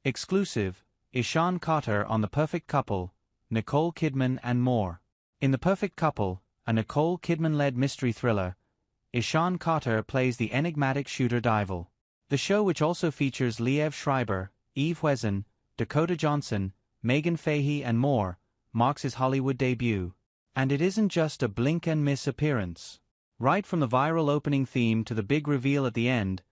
Exclusive, Ishaan Khatter on The Perfect Couple, Nicole Kidman and more. In The Perfect Couple, a Nicole Kidman-led mystery thriller, Ishaan Khatter plays the enigmatic Shooter Dival. The show, which also features Liev Schreiber, Hweson, Dakota Johnson, Meghann Fahy and more, marks his Hollywood debut. And it isn't just a blink-and-miss appearance. Right from the viral opening theme to the big reveal at the end,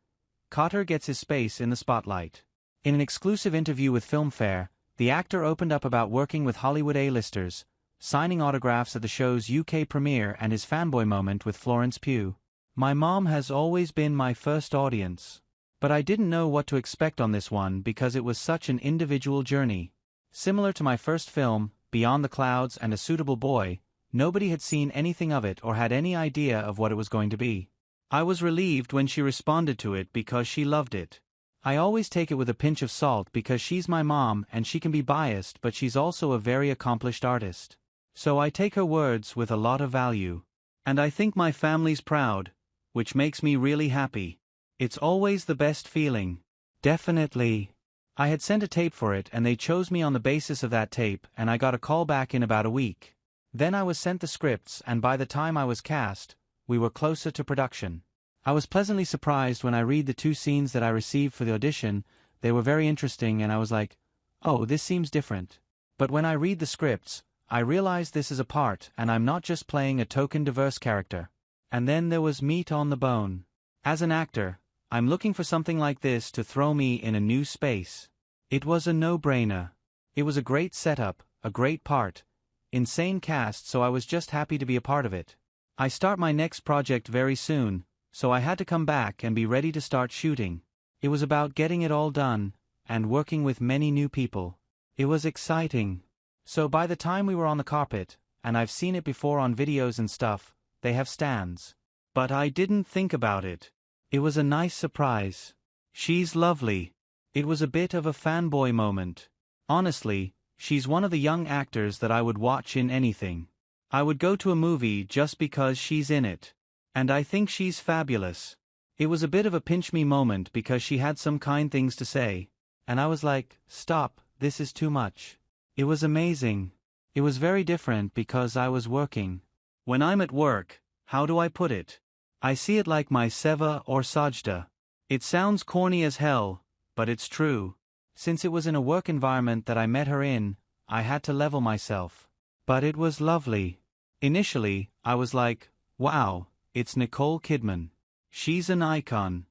Khatter gets his space in the spotlight. In an exclusive interview with Filmfare, the actor opened up about working with Hollywood A-listers, signing autographs at the show's UK premiere and his fanboy moment with Florence Pugh. "My mom has always been my first audience. But I didn't know what to expect on this one because it was such an individual journey. Similar to my first film, Beyond the Clouds and A Suitable Boy, nobody had seen anything of it or had any idea of what it was going to be. I was relieved when she responded to it because she loved it. I always take it with a pinch of salt because she's my mom and she can be biased, but she's also a very accomplished artist. So I take her words with a lot of value. And I think my family's proud, which makes me really happy. It's always the best feeling." Definitely. I had sent a tape for it and they chose me on the basis of that tape, and I got a call back in about a week. Then I was sent the scripts, and by the time I was cast, we were closer to production. I was pleasantly surprised when I read the 2 scenes that I received for the audition. They were very interesting and I was like, oh, this seems different. But when I read the scripts, I realized this is a part and I'm not just playing a token diverse character. And then there was meat on the bone. As an actor, I'm looking for something like this to throw me in a new space. It was a no-brainer. It was a great setup, a great part, insane cast, so I was just happy to be a part of it. I start my next project very soon, so I had to come back and be ready to start shooting. It was about getting it all done, and working with many new people. It was exciting. So by the time we were on the carpet, and I've seen it before on videos and stuff, they have stands. But I didn't think about it. It was a nice surprise. She's lovely. It was a bit of a fanboy moment. Honestly, she's one of the young actors that I would watch in anything. I would go to a movie just because she's in it. And I think she's fabulous. It was a bit of a pinch-me moment because she had some kind things to say. And I was like, stop, this is too much. It was amazing. It was very different because I was working. When I'm at work, how do I put it? I see it like my seva or sajda. It sounds corny as hell, but it's true. Since it was in a work environment that I met her in, I had to level myself. But it was lovely. Initially, I was like, wow, it's Nicole Kidman. She's an icon.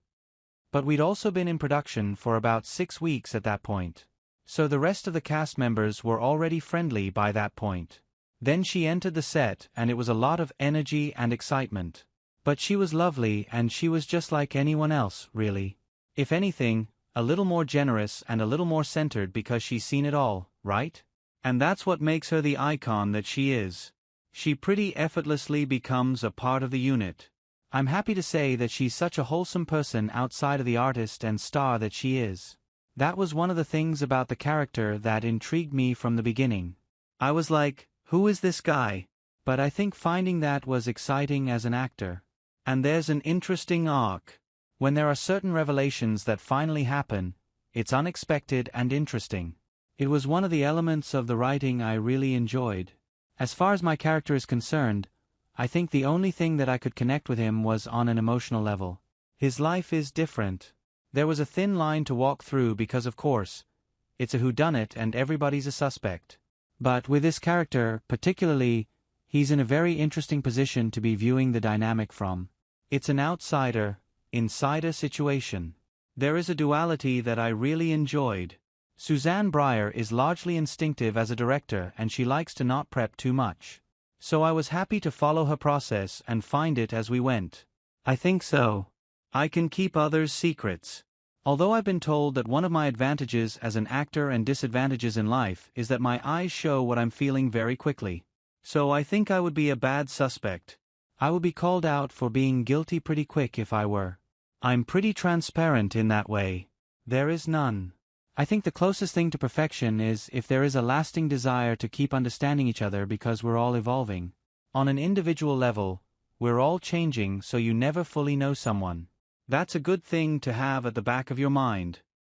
But we'd also been in production for about 6 weeks at that point. So the rest of the cast members were already friendly by that point. Then she entered the set and it was a lot of energy and excitement. But she was lovely and she was just like anyone else, really. If anything, a little more generous and a little more centered because she's seen it all, right? And that's what makes her the icon that she is. She pretty effortlessly becomes a part of the unit. I'm happy to say that she's such a wholesome person outside of the artist and star that she is. That was one of the things about the character that intrigued me from the beginning. I was like, who is this guy? But I think finding that was exciting as an actor. And there's an interesting arc. When there are certain revelations that finally happen, it's unexpected and interesting. It was one of the elements of the writing I really enjoyed. As far as my character is concerned, I think the only thing that I could connect with him was on an emotional level. His life is different. There was a thin line to walk through because, of course, it's a whodunit and everybody's a suspect. But with this character, particularly, he's in a very interesting position to be viewing the dynamic from. It's an outsider-insider situation. There is a duality that I really enjoyed. Suzanne Breyer is largely instinctive as a director and she likes to not prep too much. So I was happy to follow her process and find it as we went. I think so. I can keep others' secrets. Although I've been told that one of my advantages as an actor and disadvantages in life is that my eyes show what I'm feeling very quickly. So I think I would be a bad suspect. I would be called out for being guilty pretty quick if I were. I'm pretty transparent in that way. There is none. I think the closest thing to perfection is if there is a lasting desire to keep understanding each other because we're all evolving. On an individual level, we're all changing, so you never fully know someone. That's a good thing to have at the back of your mind.